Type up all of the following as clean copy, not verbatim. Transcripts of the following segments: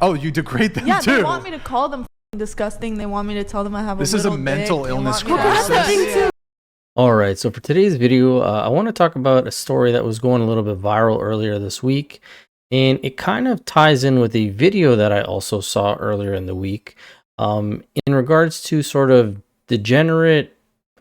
Oh, you degrade them Yeah, too. they want me to call them disgusting. They want me to tell them I have This a is a little mental dick. They illness want me to have crisis. a- Alright, so for today's video, I want to talk about a story that was going a little bit viral earlier this week. And it kind of ties in with a video that I also saw earlier in the week in regards to sort of degenerate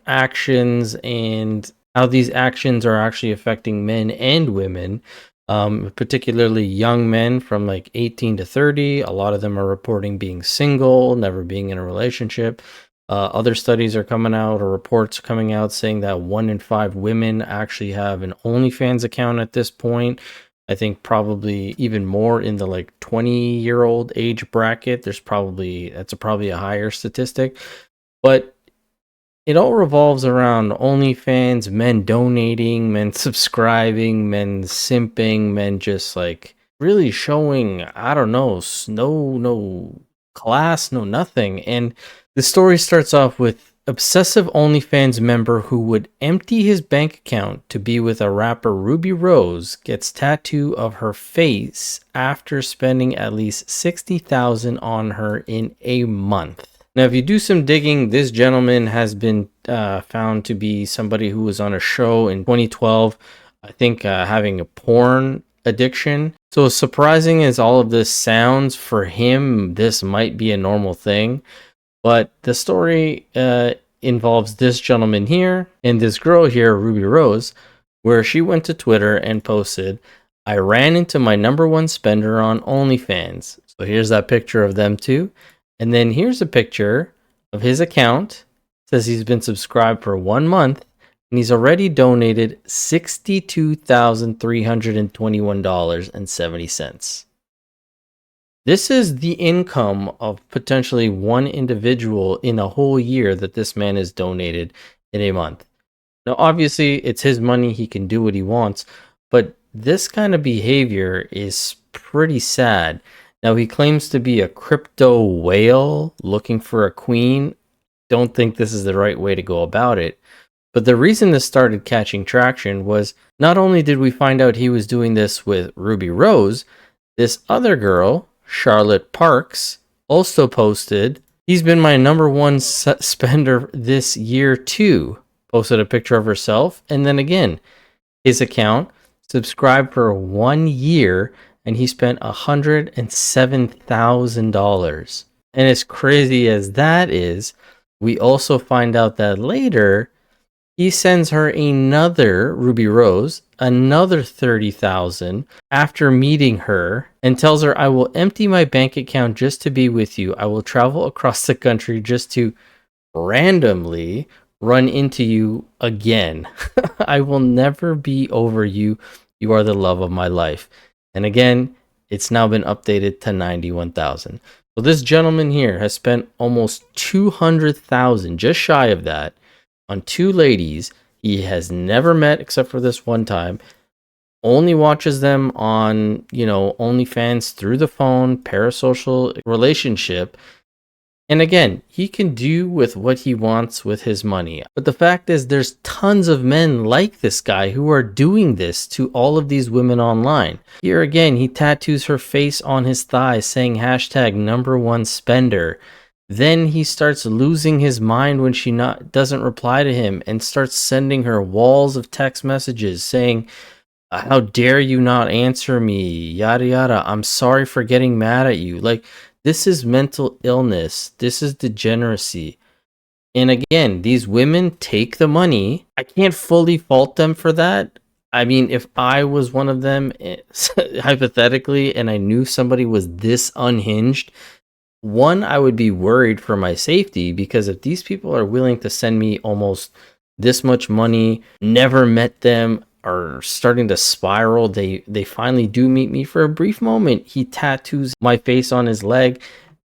actions and how these actions are actually affecting men and women, particularly young men from like 18 to 30. A lot of them are reporting being single, never being in a relationship. Other studies are coming out, or reports coming out, saying that 1 in 5 women actually have an OnlyFans account at this point. I think probably even more in the like 20-year-old age bracket. That's probably a higher statistic. But it all revolves around OnlyFans, men donating, men subscribing, men simping, men just like really showing, I don't know, no class, no nothing. And the story starts off with obsessive OnlyFans member who would empty his bank account to be with a rapper Ruby Rose gets tattoo of her face after spending at least $60,000 on her in a month. Now, if you do some digging, this gentleman has been found to be somebody who was on a show in 2012, I think having a porn addiction. So as surprising as all of this sounds, for him, this might be a normal thing. But the story involves this gentleman here and this girl here, Ruby Rose, where she went to Twitter and posted, "I ran into my #1 spender on OnlyFans." So here's that picture of them two. And then here's a picture of his account. It says he's been subscribed for 1 month and he's already donated $62,321.70. This is the income of potentially one individual in a whole year that this man has donated in a month. Now, obviously, it's his money. He can do what he wants. But this kind of behavior is pretty sad. Now, he claims to be a crypto whale looking for a queen. Don't think this is the right way to go about it. But the reason this started catching traction was not only did we find out he was doing this with Ruby Rose, this other girl, Charlotte Parks, also posted, "He's been my #1 spender this year too." Posted a picture of herself. And then again, his account subscribed for 1 year and he spent $107,000. And as crazy as that is, we also find out that later he sends her another, Ruby Rose, another $30,000 after meeting her and tells her, "I will empty my bank account just to be with you. I will travel across the country just to randomly run into you again. I will never be over you. You are the love of my life." And again, it's now been updated to 91,000. So this gentleman here has spent almost 200,000, just shy of that, on 2 ladies he has never met except for this one time. Only watches them on, OnlyFans through the phone, parasocial relationship. And again, he can do with what he wants with his money. But the fact is, there's tons of men like this guy who are doing this to all of these women online. Here again, he tattoos her face on his thigh saying #1 spender. Then he starts losing his mind when she doesn't reply to him and starts sending her walls of text messages saying, "How dare you not answer me? Yada yada. I'm sorry for getting mad at you." Like, this is mental illness. This is degeneracy. And again, these women take the money. I can't fully fault them for that. I mean, if I was one of them, hypothetically, and I knew somebody was this unhinged, one, I would be worried for my safety, because if these people are willing to send me almost this much money, never met them, are starting to spiral, they finally do meet me for a brief moment, he tattoos my face on his leg,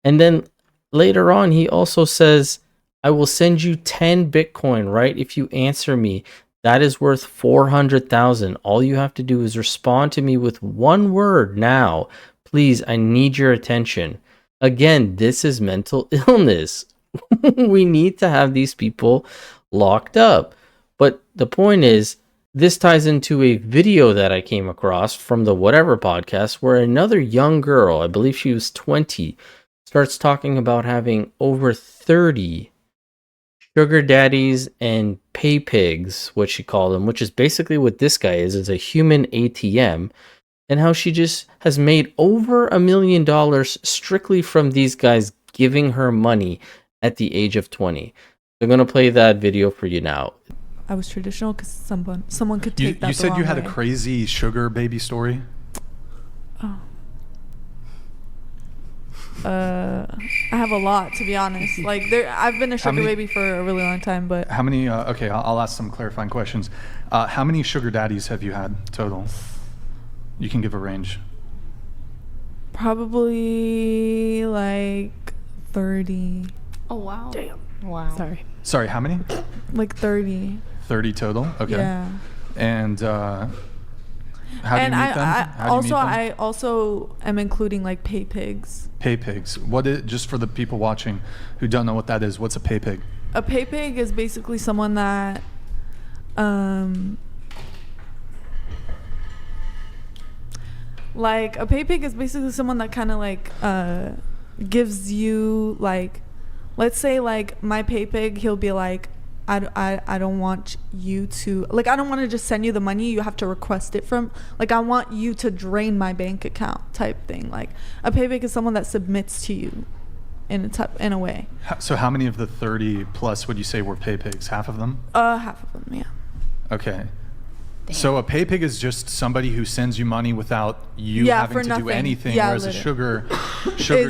and then later on he also says, "I will send you 10 Bitcoin, right, if you answer me. That is worth 400,000. All you have to do is respond to me with one word now. Please, I need your attention." Again, this is mental illness. We need to have these people locked up. But the point is, This ties into a video that I came across from the Whatever podcast where another young girl, I believe she was 20, starts talking about having over 30 sugar daddies and pay pigs, what she called them, which is basically what this guy is. It's a human ATM, and how she just has made over $1 million strictly from these guys giving her money at the age of 20. I'm going to play that video for you now. I was traditional because someone could take that. You said you had way. a crazy sugar baby story. Oh. I have a lot, to be honest. Like I've been a sugar baby for a really long time, but How many? Okay, I'll ask some clarifying questions. How many sugar daddies have you had total? You can give a range. probably like 30. Oh wow. Damn. Wow. Sorry, how many? Like 30. 30 total. Okay. Yeah. And how do you meet them? How do you meet them? I also am including like pay pigs. Pay pigs. What is, just for the people watching who don't know what that is, what's a pay pig? A pay pig is basically someone that like a pay pig is basically someone that kind of like gives you like, let's say like my pay pig, he'll be like, I don't want you to, like, I don't want to just send you the money. You have to request it from, like, I want you to drain my bank account type thing. Like a pay pig is someone that submits to you in a way. So how many of the 30 plus would you say were pay pigs? Half of them? Half of them, yeah. Okay. So a pay pig is just somebody who sends you money without you having for to nothing. do anything. Yeah, whereas a sugar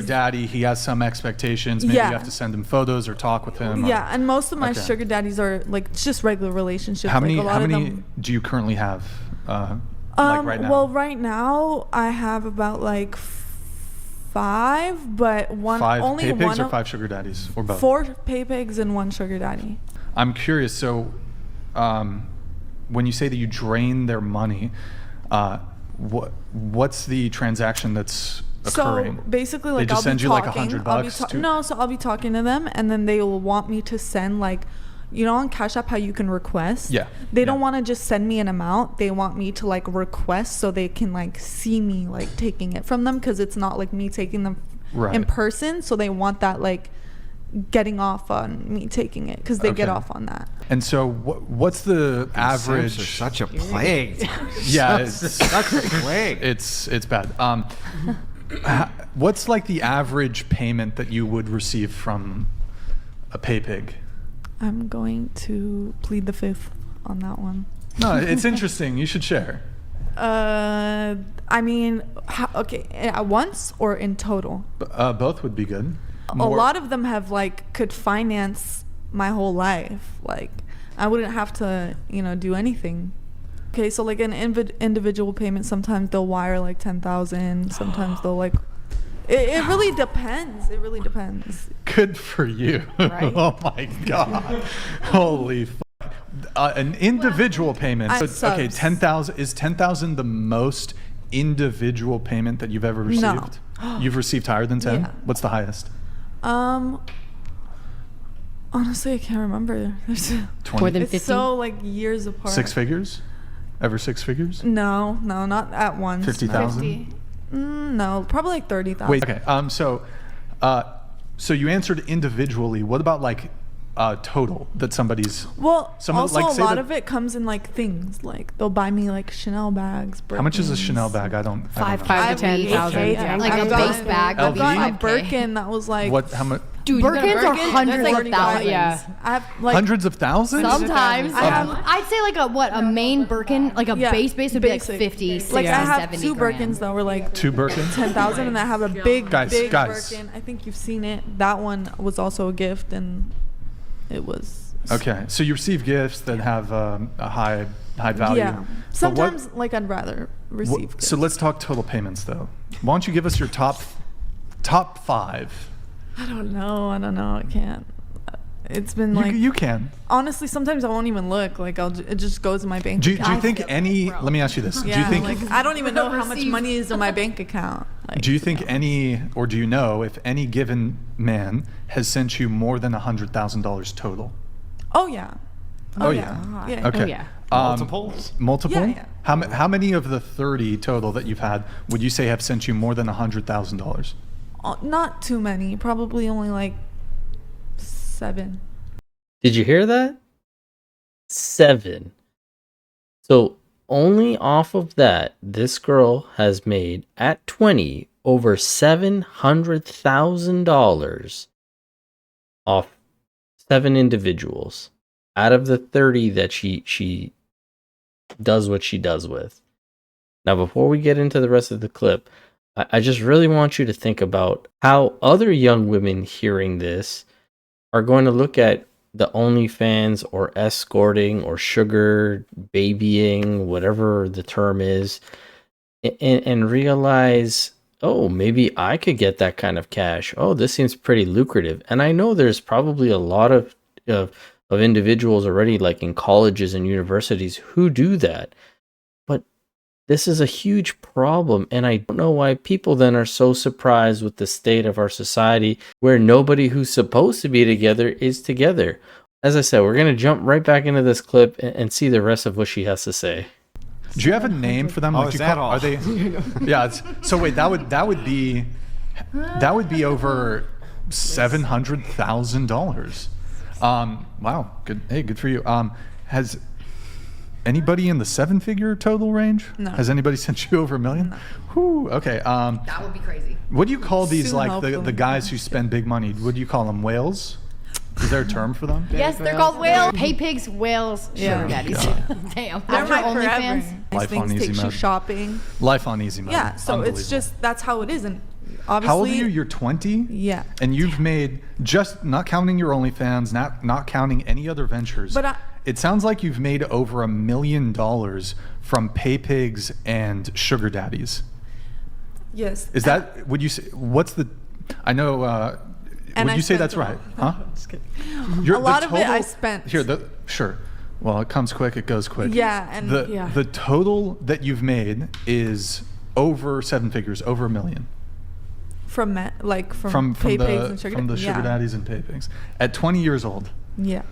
daddy, he has some expectations. Maybe you have to send him photos or talk with him. Yeah, and most of my Okay. sugar daddies are like just regular relationships. How like, many? a lot How of many them, do you currently have? Like right now. Well, right now I have about like 5, but only pay pigs one or of 5 sugar daddies or both? 4 pay pigs and 1 sugar daddy. I'm curious. So, when you say that you drain their money, what's the transaction that's occurring? So basically, like, they just I'll send be you talking. like $100 So I'll be talking to them, and then they will want me to send like, you know, on Cash App how you can request. Yeah. They don't want to just send me an amount. They want me to like request so they can like see me like taking it from them, because it's not like me taking them in person. So they want that like getting off on me taking it, because they get off on that. And so what's the average? Are such a plague. Yeah, it's such a plague. It's bad. What's like the average payment that you would receive from a pay pig? I'm going to plead the fifth on that one. No, it's interesting. You should share. I mean, okay, at once or in total? Both would be good. A lot of them have like could finance my whole life. Like I wouldn't have to, you know, do anything. Okay, so like an individual payment, sometimes they'll wire like 10,000. Sometimes they'll like. It really depends. It really depends. Good for you. Right? Oh my God. Holy fuck. An individual payment. So, okay, 10,000 is 10,000 the most individual payment that you've ever received? No. You've received higher than 10? Yeah. What's the highest? Honestly, I can't remember. 20. More than It's 50. so like years apart. 6 figures? Ever 6 figures? No, not at once. 50,000? No, probably like 30,000. Wait. Okay. So you answered individually. What about like total that somebody's? Well, Someone, also like, a say lot that- of it comes in like things. Like they'll buy me like Chanel bags. How much is a Birkins. Chanel bag? I don't know. 5 to 10,000. Okay, Yeah. I've Like a gotten- base bag would I've be gotten a 5K. Birkin that was like. What? How much? Dude, Birkins are Birkins, hundreds that's of like thousands. Yeah. I have like Hundreds of thousands? Sometimes. I'd say like a main Birkin, like a base would be like basic. 50, 60, Like I have 70 2 grand. Birkins that were like 2 Birkins? 10,000, and I have a big Guys. Birkin. I think you've seen it. That one was also a gift, and it was. Okay, so you receive gifts that have a high value. Yeah. But Sometimes like I'd rather receive. So let's talk total payments though. Why don't you give us your top 5? I don't know. I can't. It's been like You can. honestly, sometimes I won't even look. Like it just goes in my bank. Do you account. think any? Let me ask you this. Yeah, do you think? like I don't even know how much money is in my bank account. Like, Do you think any, or do you know if any given man has sent you more than $100,000 total? Oh yeah. Oh, yeah. Yeah. Okay. Oh, yeah. Multiples? Multiple? Yeah, yeah. How many of the 30 total that you've had would you say have sent you more than $100,000? Not too many. Probably only like 7. Did you hear that? 7. So only off of that, this girl has made at 20 over $700,000 off 7 individuals out of the 30 that she does what she does with. Now, before we get into the rest of the clip, I just really want you to think about how other young women hearing this are going to look at the OnlyFans or escorting or sugar babying, whatever the term is, and realize, oh, maybe I could get that kind of cash. Oh, this seems pretty lucrative. And I know there's probably a lot of individuals already, like in colleges and universities, who do that. But this is a huge problem, and I don't know why people then are so surprised with the state of our society where nobody who's supposed to be together is together. As I said, we're going to jump right back into this clip and see the rest of what she has to say. Do you have a name for them? Oh, is that all? Are they? Yeah. So wait, that would be over $700,000. Wow. Good. Hey, good for you. Has anybody in the 7-figure total range? No. Has anybody sent you over $1 million? No. Whew, okay. That would be crazy. What do you call these, Soon, like the hopefully. guys who spend big money? What do you call them? Whales? Is there a term for them? Yes, they're called whales. Pay pigs, whales, Yeah. sugar daddies. Damn. They're After my OnlyFans. forever. Life Things on easy takes you mode. shopping. Life on easy mode. Yeah, so it's Unbelievable. just that's how it is, and obviously. How old are you? You're 20? Yeah. And you've made, just not counting your OnlyFans, not counting any other ventures. But it sounds like you've made over $1 million from pay pigs and sugar daddies. Yes. Is that, would you say, what's the, I know, And would I you say spent that's it right? all. Huh? Just kidding. You're- A the lot of it I total- spent. Here, sure. Well, it comes quick, it goes quick. Yeah, and yeah. The total that you've made is over 7 figures, over $1 million. From From pay pigs the and sugar from the sugar yeah. daddies and pay pigs at 20 years old. Yeah.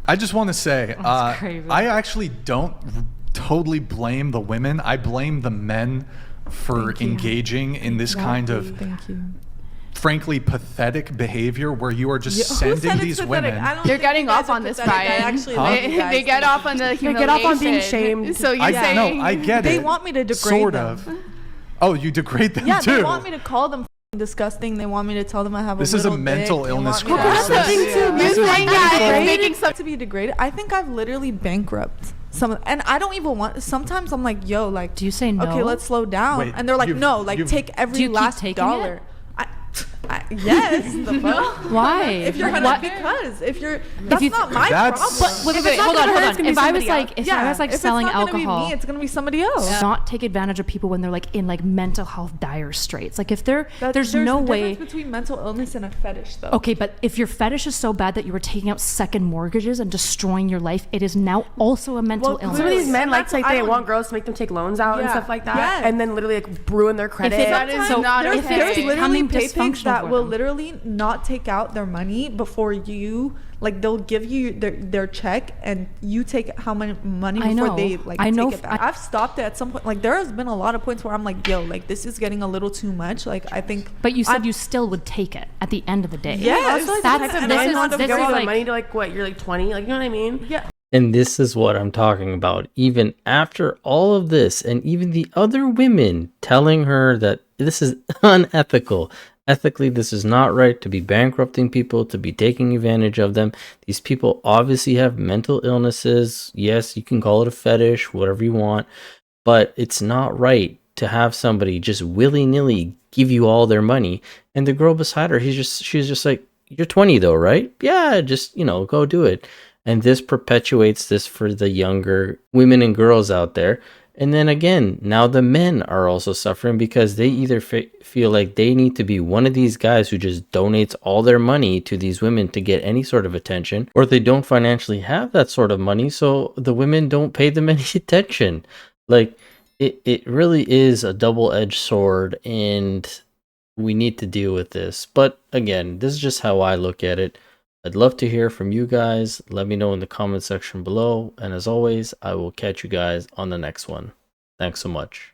I just want to say, crazy. I actually don't totally blame the women. I blame the men for Thank you. engaging in this kind of, Thank you. frankly, pathetic behavior where you are just Yeah, who sending said it's these pathetic? women. I don't They're think getting you guys off are on this, pathetic. Brian. I actually Huh? like you guys. They get off on the They humiliation. get off on being shamed. So you're I saying no, I get They it. want me to degrade sort them. of. Oh, you degrade them Yeah, too. they want me to call them disgusting. They want me to tell them I have This a is a little mental dick. They illness want me to crisis. have a- This You're one guy is making some. to be degraded. I think I've literally bankrupt some, and I don't even want. Sometimes I'm like, yo, like, Do you say no? okay, let's slow down, Wait, and they're like, you've- no, like you've- take Do every you keep last taking dollar. it? Yes. The fuck? Why? If you're gonna, What? because if you're, that's you- not my That's- problem. But If wait, it's not hold on, gonna hold hurt, on. it's gonna be If I was somebody like, if I was like if selling it's not gonna alcohol, be me, it's gonna be somebody else. not take advantage of people when they're like in like mental health dire straits. Like if there's no a way. difference between mental illness and a fetish, though. Okay, but if your fetish is so bad that you were taking out second mortgages and destroying your life, it is now also a mental Well, illness. Some of these And men like that's- say I they don't- want girls to make them take loans out and Yeah. stuff like that, Yes. and then literally like ruin their credit. That That is is not not there's, okay. there's literally Becoming pay pigs dysfunctional that for will them. literally not take out their money before you, like they'll give you their check and you take how much money I before know. they like I know take it f- back. I've stopped it at some point. Like there has been a lot of points where I'm like, yo, like this is getting a little too much. Like I think. But you said I'm- you still would take it at the end of the day. Yes, Also, like, That's- the type of this men is- wants to this give is all their like- money to like what you're like 20, like you know what I mean? Yeah. And this is what I'm talking about. Even after all of this, and even the other women telling her that this is unethical. Ethically, this is not right to be bankrupting people, to be taking advantage of them. These people obviously have mental illnesses. Yes, you can call it a fetish, whatever you want, but it's not right to have somebody just willy-nilly give you all their money. And the girl beside her, she's just like, you're 20 though, right? Yeah, just, go do it. And this perpetuates this for the younger women and girls out there. And then again, now the men are also suffering because they either feel like they need to be one of these guys who just donates all their money to these women to get any sort of attention, or they don't financially have that sort of money, so the women don't pay them any attention. Like, it really is a double-edged sword, and we need to deal with this. But again, this is just how I look at it. I'd love to hear from you guys. Let me know in the comment section below. And as always, I will catch you guys on the next one. Thanks so much.